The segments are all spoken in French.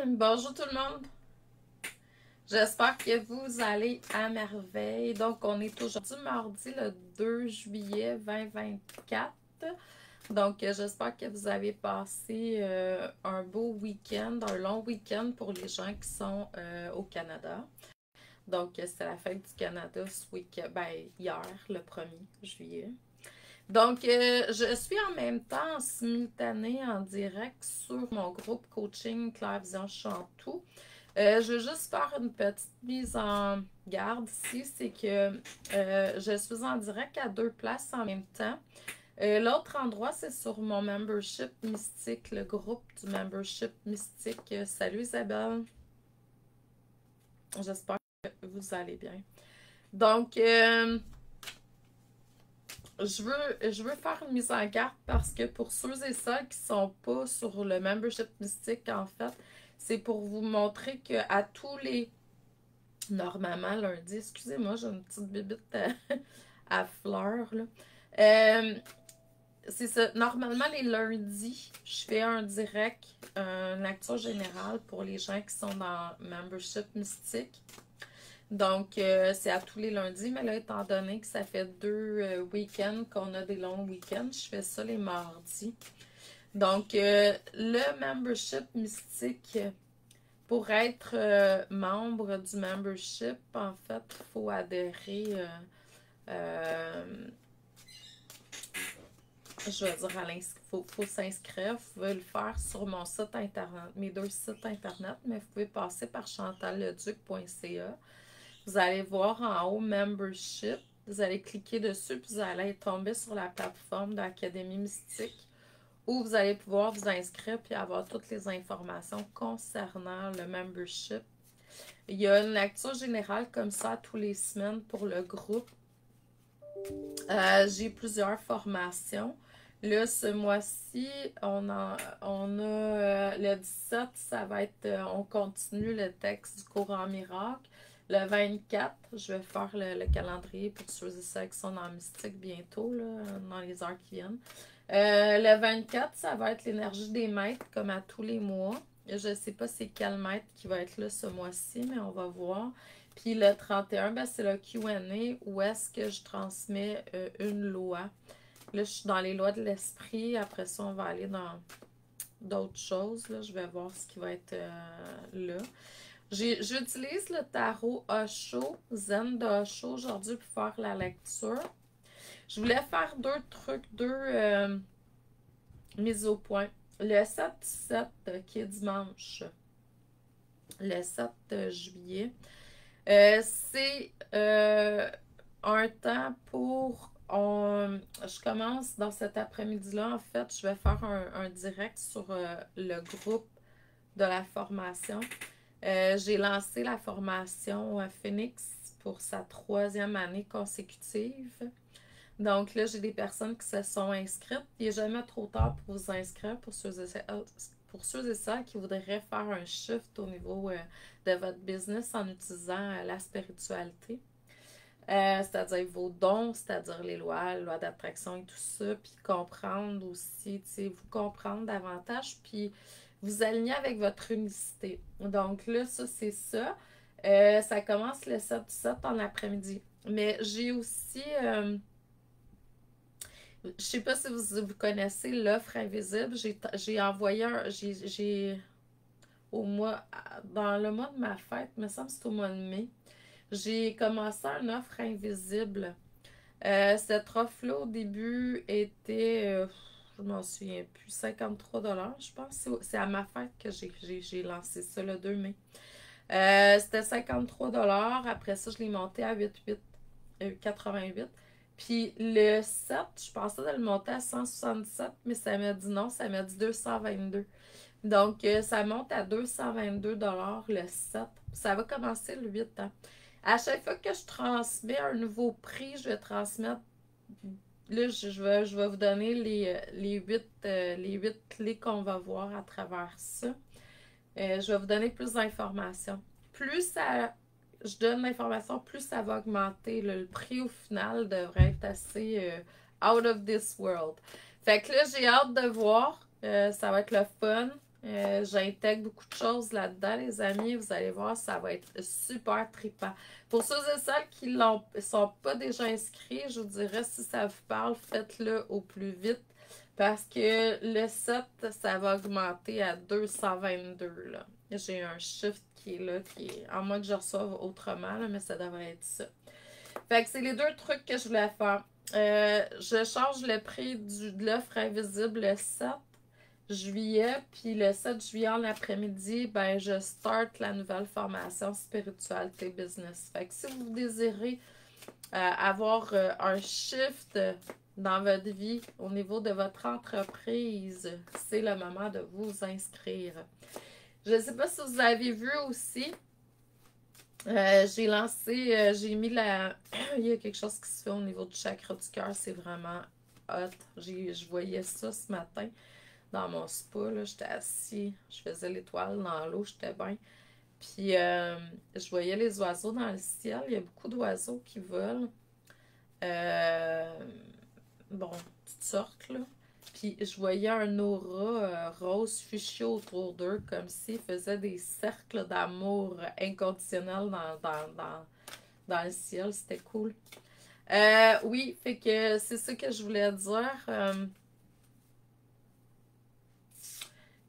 Bonjour tout le monde. J'espère que vous allez à merveille. Donc, on est aujourd'hui mardi le 2 juillet 2024. Donc, j'espère que vous avez passé un beau week-end, un long week-end pour les gens qui sont au Canada. Donc, c'est la fête du Canada ce week-end, hier, le 1er juillet. Donc, je suis en même temps en simultané en direct sur mon groupe coaching Claire Vision Chantou. Je veux juste faire une petite mise en garde ici, c'est que je suis en direct à deux places en même temps. L'autre endroit, c'est sur mon membership mystique, le groupe du membership mystique. Salut Isabelle, j'espère que vous allez bien. Donc, je veux faire une mise en garde parce que pour ceux et celles qui ne sont pas sur le membership mystique, en fait, c'est pour vous montrer qu'à tous les... Normalement, lundi, excusez-moi, j'ai une petite bibite à fleurs, là. C'est ça. Normalement, les lundis, je fais un direct, une lecture générale pour les gens qui sont dans Membership Mystique. Donc, c'est à tous les lundis, mais là, étant donné que ça fait deux week-ends qu'on a des longs week-ends, je fais ça les mardis. Donc, le Membership Mystique, pour être membre du membership, en fait, il faut adhérer, je veux dire, faut s'inscrire. Vous pouvez le faire sur mon site internet, mes deux sites internet, mais vous pouvez passer par chantalleduc.ca. Vous allez voir en haut Membership. Vous allez cliquer dessus, puis vous allez tomber sur la plateforme de l'Académie Mystique où vous allez pouvoir vous inscrire puis avoir toutes les informations concernant le membership. Il y a une lecture générale comme ça tous les semaines pour le groupe. J'ai plusieurs formations. Là, ce mois-ci, on a le 17, ça va être, on continue le texte du courant miracle. Le 24, je vais faire le calendrier pour ceux et celles qui sont dans Mystique bientôt, là, dans les heures qui viennent. Le 24, ça va être l'énergie des maîtres, comme à tous les mois. Je ne sais pas c'est quel maître qui va être là ce mois-ci, mais on va voir. Puis le 31, ben, c'est le Q&A où est-ce que je transmets une loi. Là, je suis dans les lois de l'esprit. Après ça, on va aller dans d'autres choses. Là, je vais voir ce qui va être là. J'utilise le tarot Osho, Zen de Osho aujourd'hui pour faire la lecture. Je voulais faire deux trucs, mises au point. Le 7-7 qui est dimanche, le 7 juillet, c'est un temps pour... je commence dans cet après-midi-là, en fait, je vais faire un direct sur le groupe de la formation. J'ai lancé la formation Phoenix pour sa 3e année consécutive. Donc là, j'ai des personnes qui se sont inscrites. Il n'est jamais trop tard pour vous inscrire pour ceux et celles qui voudraient faire un shift au niveau de votre business en utilisant la spiritualité. C'est-à-dire vos dons, c'est-à-dire les lois d'attraction et tout ça, puis comprendre aussi, tu sais, vous comprendre davantage, puis vous aligner avec votre unicité. Donc là, ça, c'est ça. Ça commence le 7-7 en après-midi. Mais j'ai aussi... je sais pas si vous connaissez l'offre invisible. J'ai envoyé dans le mois de ma fête, il me semble que c'est au mois de mai. J'ai commencé une offre invisible. Cette offre-là, au début, était, je m'en souviens plus, 53 $, je pense. C'est à ma fête que j'ai lancé ça le 2 mai. C'était 53 $. Après ça, je l'ai monté à 88. Puis le 7, je pensais de le monter à 177, mais ça m'a dit non, ça m'a dit 222. Donc, ça monte à 222 $ le 7. Ça va commencer le 8 ans. À chaque fois que je transmets un nouveau prix, je vais transmettre. Là, je vais vous donner les 8 clés qu'on va voir à travers ça. Je vais vous donner plus d'informations. Plus je donne l'information, plus ça va augmenter. Le prix au final devrait être assez out of this world. Fait que là, j'ai hâte de voir. Ça va être le fun. J'intègre beaucoup de choses là-dedans, les amis. Vous allez voir, ça va être super trippant. Pour ceux et celles qui ne sont pas déjà inscrits, je vous dirais, si ça vous parle, faites-le au plus vite. Parce que le 7, ça va augmenter à 222, là. J'ai un shift qui est là, à moins que je reçoive autrement, là, mais ça devrait être ça. Fait que c'est les deux trucs que je voulais faire. Je change le prix de l'offre invisible le 7 juillet, puis le 7 juillet en après-midi, ben je start la nouvelle formation spiritualité business. Fait que si vous désirez avoir un shift dans votre vie au niveau de votre entreprise, c'est le moment de vous inscrire. Je ne sais pas si vous avez vu aussi, j'ai lancé, j'ai mis la... Il y a quelque chose qui se fait au niveau du chakra du cœur, c'est vraiment hot. Je voyais ça ce matin dans mon spa, là, j'étais assis, je faisais l'étoile dans l'eau, j'étais bien. Puis je voyais les oiseaux dans le ciel, il y a beaucoup d'oiseaux qui volent. Bon, toutes sortes, là. Puis je voyais un aura rose fuchsia autour d'eux, comme s'ils faisaient des cercles d'amour inconditionnel dans le ciel. C'était cool. Oui, fait que c'est ça que je voulais dire.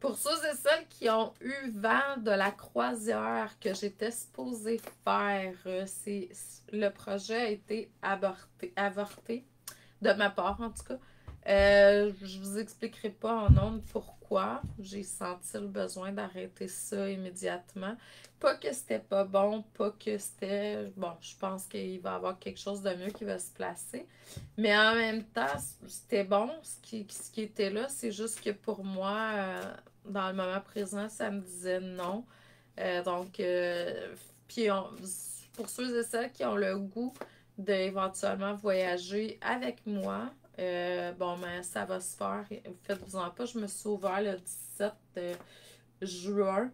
Pour ceux et celles qui ont eu vent de la croisière que j'étais supposée faire, le projet a été avorté, de ma part en tout cas. Je vous expliquerai pas en nombre pourquoi j'ai senti le besoin d'arrêter ça immédiatement. Pas que c'était pas bon, pas que c'était... Bon, je pense qu'il va y avoir quelque chose de mieux qui va se placer. Mais en même temps, c'était bon. Ce qui était là, c'est juste que pour moi, dans le moment présent, ça me disait non. Donc, puis pour ceux et celles qui ont le goût d'éventuellement voyager avec moi, bon, ben, ça va se faire. Faites-vous-en pas, je me suis ouvert le 17 juin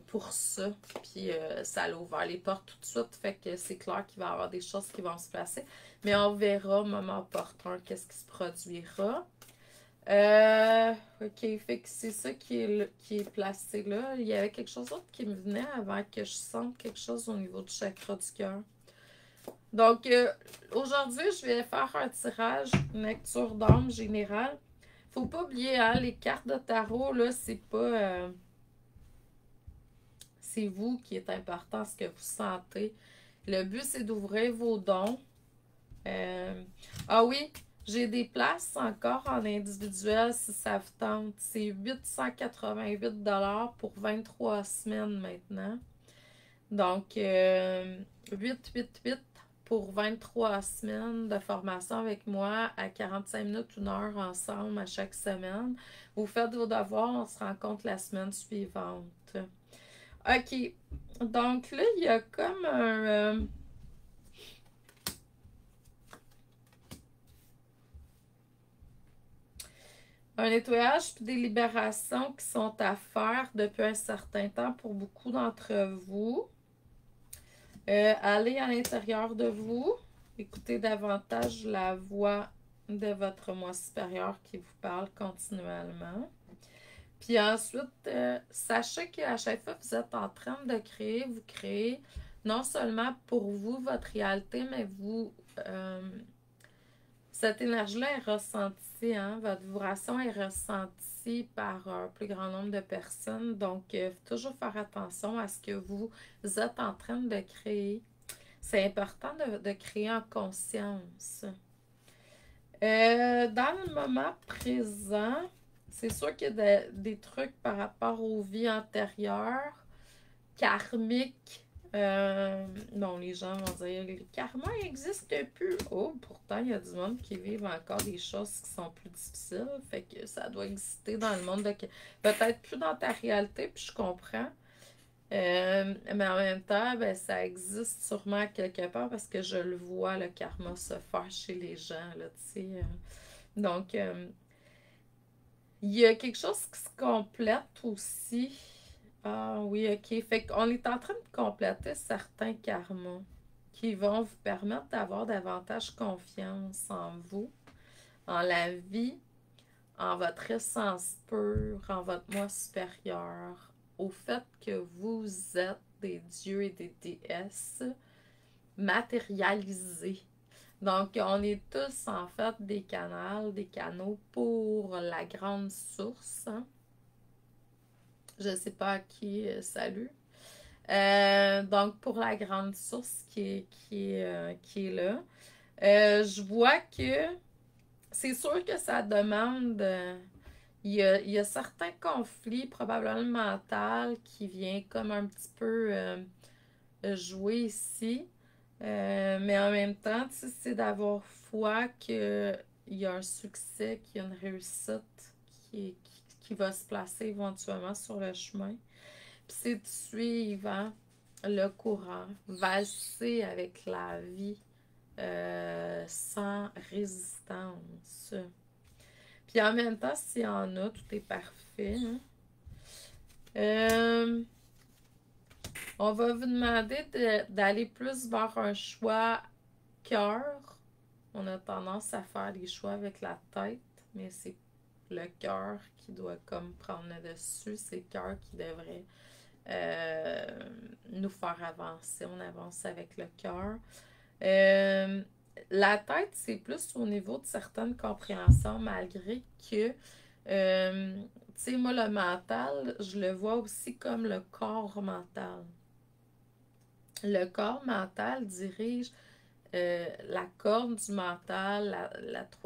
pour ça. Puis ça a ouvert les portes tout de suite. Fait que c'est clair qu'il va y avoir des choses qui vont se passer. Mais on verra au moment opportun qu'est-ce qui se produira. Ok, fait que c'est ça qui est placé là. Il y avait quelque chose d'autre qui me venait avant que je sente quelque chose au niveau du chakra du cœur. Donc, aujourd'hui, je vais faire un tirage, une lecture d'âme générale. Faut pas oublier, hein, les cartes de tarot, là, c'est pas... c'est vous qui est important, ce que vous sentez. Le but, c'est d'ouvrir vos dons. Ah oui, j'ai des places encore en individuel si ça vous tente. C'est 888 pour 23 semaines maintenant. Donc, 888 pour 23 semaines de formation avec moi à 45 minutes, 1 heure ensemble à chaque semaine. Vous faites vos devoirs, on se rencontre la semaine suivante. OK. Donc là, il y a comme un nettoyage et des libérations qui sont à faire depuis un certain temps pour beaucoup d'entre vous. Allez à l'intérieur de vous. Écoutez davantage la voix de votre moi supérieur qui vous parle continuellement. Puis ensuite, sachez qu'à chaque fois que vous êtes en train de créer, vous créez non seulement pour vous votre réalité, mais vous... cette énergie-là est ressentie, hein? Votre vibration est ressentie par un plus grand nombre de personnes. Donc, il faut toujours faire attention à ce que vous êtes en train de créer. C'est important de créer en conscience. Dans le moment présent, c'est sûr qu'il y a des trucs par rapport aux vies antérieures, karmiques. Non, les gens vont dire le karma n'existe plus. Oh, pourtant, il y a du monde qui vivent encore des choses qui sont plus difficiles. Fait que ça doit exister dans le monde de... Peut-être plus dans ta réalité, puis je comprends. Mais en même temps, ben, ça existe sûrement quelque part parce que je le vois, le karma se faire chez les gens, là, tu sais. Donc, il y a quelque chose qui se complète aussi. Ah oui, ok. Fait qu'on est en train de compléter certains karmas qui vont vous permettre d'avoir davantage confiance en vous, en la vie, en votre essence pure, en votre moi supérieur, au fait que vous êtes des dieux et des déesses matérialisés. Donc, on est tous en fait des canaux pour la grande source. Hein? Je ne sais pas à qui salut. Donc, pour la grande source qui est là. Je vois que c'est sûr que ça demande. Il y a certains conflits, probablement mentaux, qui viennent comme un petit peu jouer ici. Mais en même temps, c'est d'avoir foi qu'il y a un succès, qu'il y a une réussite qui va se placer éventuellement sur le chemin. Puis c'est de suivre hein, le courant, valser avec la vie sans résistance. Puis en même temps, s'il y en a, tout est parfait. Hein. Euh, on va vous demander d'aller plus vers un choix cœur. On a tendance à faire des choix avec la tête, mais c'est le cœur qui doit comme prendre le dessus. C'est le cœur qui devrait nous faire avancer. On avance avec le cœur. La tête, c'est plus au niveau de certaines compréhensions, malgré que, tu sais, moi, le mental, je le vois aussi comme le corps mental. Le corps mental dirige la corde du mental,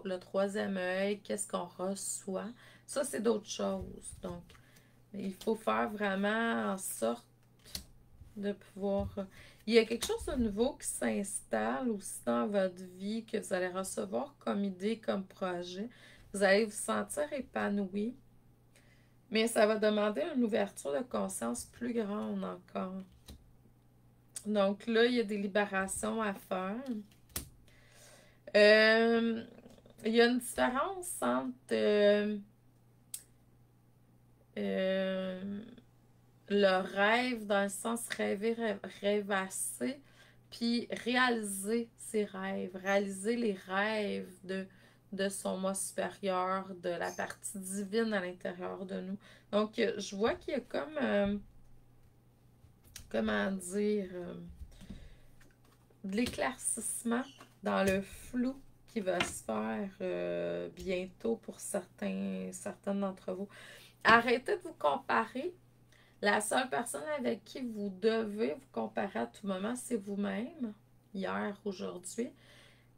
le troisième œil, qu'est-ce qu'on reçoit. Ça, c'est d'autres choses. Donc, il faut faire vraiment en sorte de pouvoir... Il y a quelque chose de nouveau qui s'installe aussi dans votre vie, que vous allez recevoir comme idée, comme projet. Vous allez vous sentir épanoui, mais ça va demander une ouverture de conscience plus grande encore. Donc là, il y a des libérations à faire. Il y a une différence entre le rêve, dans le sens rêver, rêvasser, puis réaliser ses rêves, réaliser les rêves de son moi supérieur, de la partie divine à l'intérieur de nous. Donc, je vois qu'il y a comme, comment dire, de l'éclaircissement dans le flou qui va se faire bientôt pour certaines d'entre vous. Arrêtez de vous comparer. La seule personne avec qui vous devez vous comparer à tout moment, c'est vous-même, hier, aujourd'hui.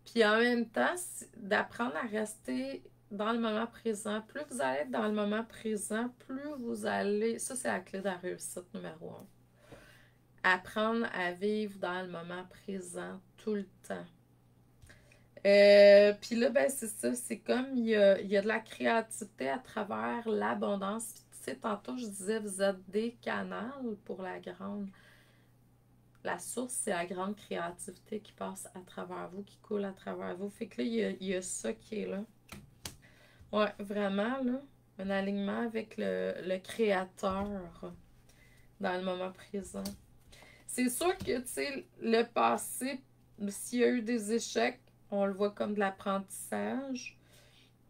Puis en même temps, d'apprendre à rester dans le moment présent. Plus vous allez être dans le moment présent, plus vous allez... Ça, c'est la clé de la réussite numéro 1. Apprendre à vivre dans le moment présent tout le temps. Puis là, ben c'est ça, c'est comme il y a de la créativité à travers l'abondance. Puis, tu sais, tantôt, je disais, vous êtes des canals pour la grande... La source, c'est la grande créativité qui passe à travers vous, qui coule à travers vous. Fait que là, il y a ça qui est là. Ouais, vraiment, là, un alignement avec le créateur dans le moment présent. C'est sûr que, tu sais, le passé, s'il y a eu des échecs, on le voit comme de l'apprentissage.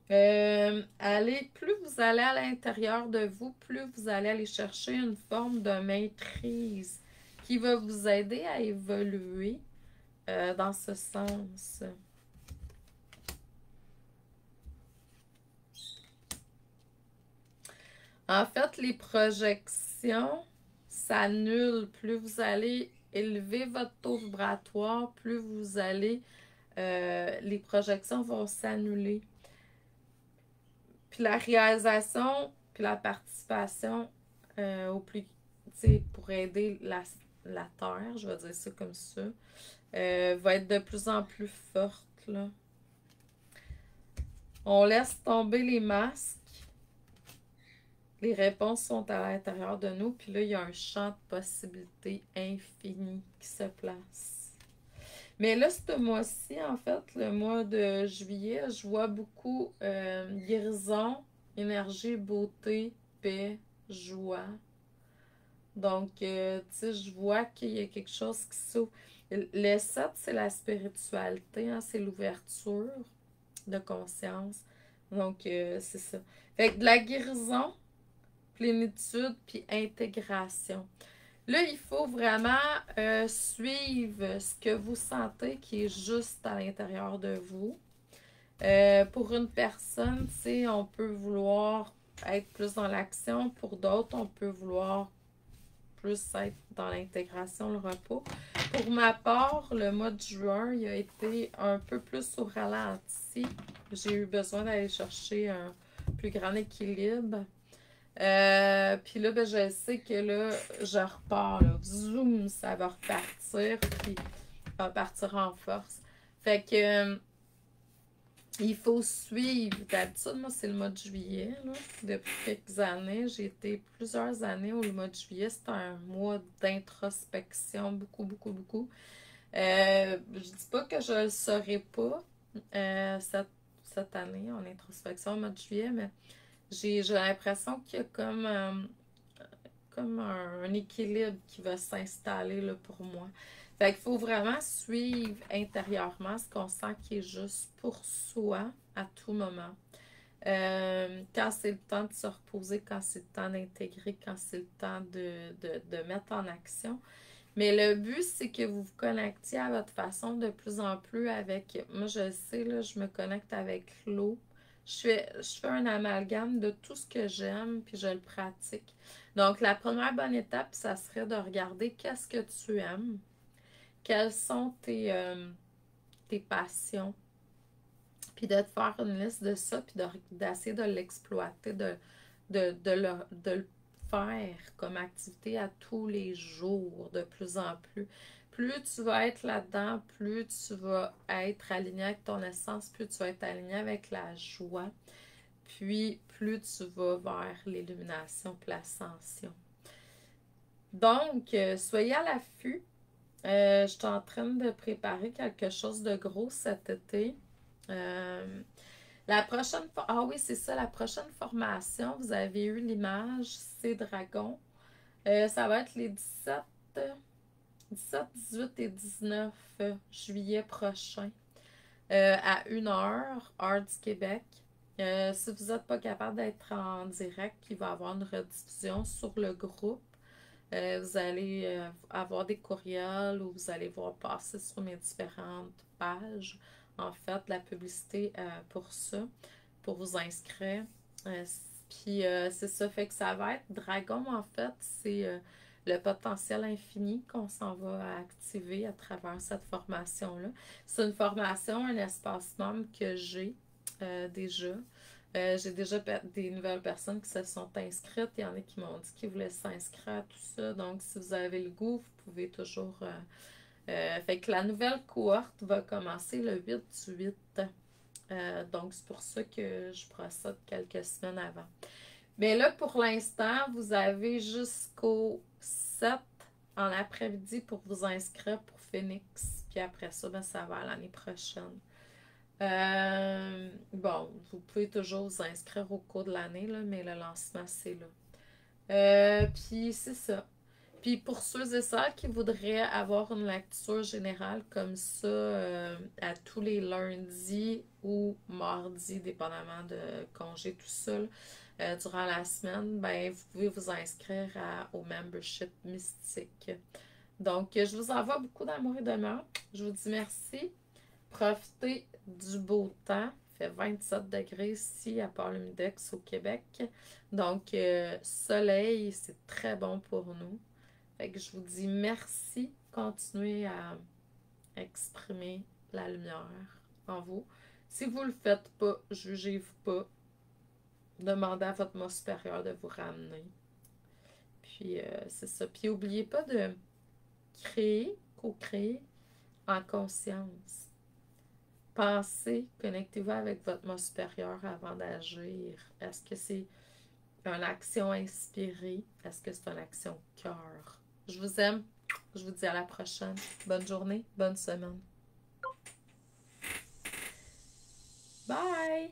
Plus vous allez à l'intérieur de vous, plus vous allez aller chercher une forme de maîtrise qui va vous aider à évoluer dans ce sens. En fait, les projections s'annulent. Plus vous allez élever votre taux vibratoire, plus vous allez... les projections vont s'annuler. Puis la réalisation, puis la participation au plus... Tu sais, pour aider la Terre, je vais dire ça comme ça, va être de plus en plus forte, là. On laisse tomber les masques. Les réponses sont à l'intérieur de nous. Puis là, il y a un champ de possibilités infini qui se place. Mais là, ce mois-ci, en fait, le mois de juillet, je vois beaucoup guérison, énergie, beauté, paix, joie. Donc, tu sais, je vois qu'il y a quelque chose qui s'ouvre. Le 7, c'est la spiritualité, hein, c'est l'ouverture de conscience. Donc, c'est ça. Fait que de la guérison, plénitude, puis intégration. Là, il faut vraiment suivre ce que vous sentez qui est juste à l'intérieur de vous. Pour une personne, tu sais, on peut vouloir être plus dans l'action. Pour d'autres, on peut vouloir plus être dans l'intégration, le repos. Pour ma part, le mois de juin, il a été un peu plus au ralenti. J'ai eu besoin d'aller chercher un plus grand équilibre. Puis là, ben, je sais que là, je repars, là. Zoom, ça va repartir, puis ça va partir en force. Fait que, il faut suivre. D'habitude, moi, c'est le mois de juillet, là. Depuis quelques années, j'ai été plusieurs années où le mois de juillet, c'était un mois d'introspection, beaucoup, beaucoup, beaucoup. Je dis pas que je le saurais pas cette année en introspection au mois de juillet, mais j'ai l'impression qu'il y a comme un équilibre qui va s'installer là, pour moi. Fait qu'il faut vraiment suivre intérieurement ce qu'on sent qui est juste pour soi à tout moment. Quand c'est le temps de se reposer, quand c'est le temps d'intégrer, quand c'est le temps de mettre en action. Mais le but, c'est que vous vous connectiez à votre façon de plus en plus avec... Moi, je le sais, là, je me connecte avec l'eau. Je fais un amalgame de tout ce que j'aime, puis je le pratique. Donc, la première bonne étape, ça serait de regarder qu'est-ce que tu aimes, quelles sont tes passions, puis de te faire une liste de ça, puis d'essayer de l'exploiter, de le faire comme activité à tous les jours, de plus en plus. Plus tu vas être là-dedans, plus tu vas être aligné avec ton essence, plus tu vas être aligné avec la joie, puis plus tu vas vers l'illumination, puis l'ascension. Donc, soyez à l'affût. Je suis en train de préparer quelque chose de gros cet été. Euh, la prochaine... Ah oui, c'est ça, la prochaine formation, vous avez eu l'image, c'est Dragon. Ça va être les 17, 18 et 19 juillet prochain à 1h, heure du Québec. Si vous n'êtes pas capable d'être en direct, il va y avoir une rediffusion sur le groupe. Vous allez avoir des courriels où vous allez voir passer sur mes différentes pages, en fait, la publicité pour ça, pour vous inscrire. Puis c'est ça, fait que ça va être Dragon, en fait, c'est le potentiel infini qu'on s'en va activer à travers cette formation-là. C'est une formation, un espace membre que j'ai déjà. J'ai déjà des nouvelles personnes qui se sont inscrites. Il y en a qui m'ont dit qu'ils voulaient s'inscrire à tout ça. Donc, si vous avez le goût, vous pouvez toujours... fait que la nouvelle cohorte va commencer le 8/8. Donc, c'est pour ça que je procède quelques semaines avant. Mais là, pour l'instant, vous avez jusqu'au 7 en après-midi pour vous inscrire pour Phoenix. Puis après ça, ben, ça va à l'année prochaine. Bon, vous pouvez toujours vous inscrire au cours de l'année, là, mais le lancement, c'est là. Puis c'est ça. Puis pour ceux et celles qui voudraient avoir une lecture générale comme ça à tous les lundis ou mardis, dépendamment de congé, tout ça, durant la semaine, ben vous pouvez vous inscrire au membership mystique. Donc, je vous envoie beaucoup d'amour et d'amour. Je vous dis merci. Profitez du beau temps. Il fait 27 degrés ici à Port-le-Midex au Québec. Donc, soleil, c'est très bon pour nous. Fait que je vous dis merci. Continuez à exprimer la lumière en vous. Si vous ne le faites pas, jugez-vous pas. Demandez à votre moi supérieur de vous ramener. Puis, c'est ça. Puis, n'oubliez pas de créer, co-créer en conscience. Pensez, connectez-vous avec votre moi supérieur avant d'agir. Est-ce que c'est une action inspirée? Est-ce que c'est une action cœur? Je vous aime. Je vous dis à la prochaine. Bonne journée, bonne semaine. Bye!